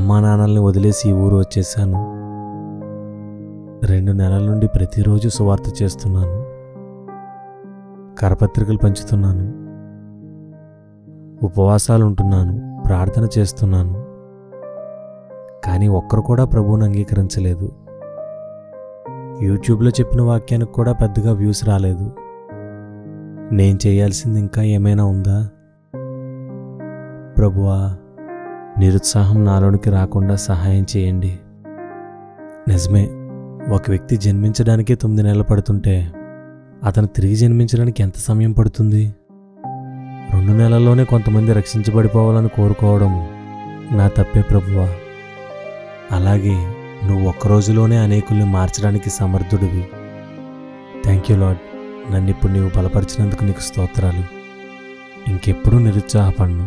అమ్మా నాన్నల్ని వదిలేసి ఈ ఊరు వచ్చేసాను. 2 నెలల నుండి ప్రతిరోజు సువార్త చేస్తున్నాను. కరపత్రికలు పంచుతున్నాను. ఉపవాసాలు ఉంటున్నాను. ప్రార్థన చేస్తున్నాను. కానీ ఒక్కరు కూడా ప్రభువుని అంగీకరించలేదు. యూట్యూబ్లో చెప్పిన వాక్యానికి కూడా పెద్దగా వ్యూస్ రాలేదు. నేను చేయాల్సింది ఇంకా ఏమైనా ఉందా? ప్రభువా, నిరుత్సాహం నాలోనికి రాకుండా సహాయం చేయండి. నిజమే, ఒక వ్యక్తి జన్మించడానికే 9 నెలలు పడుతుంటే అతను తిరిగి జన్మించడానికి ఎంత సమయం పడుతుంది? 2 నెలల్లోనే కొంతమంది రక్షించబడిపోవాలని కోరుకోవడం నా తప్పే ప్రభువా. అలాగే నువ్వు ఒక్క రోజులోనే అనేకుల్ని మార్చడానికి సమర్థుడివి. Thank you lord. నన్ను ఇప్పుడు నీవు బలపరిచినందుకు నీకు స్తోత్రాలు. ఇంకెప్పుడూ నిరుత్సాహపడను.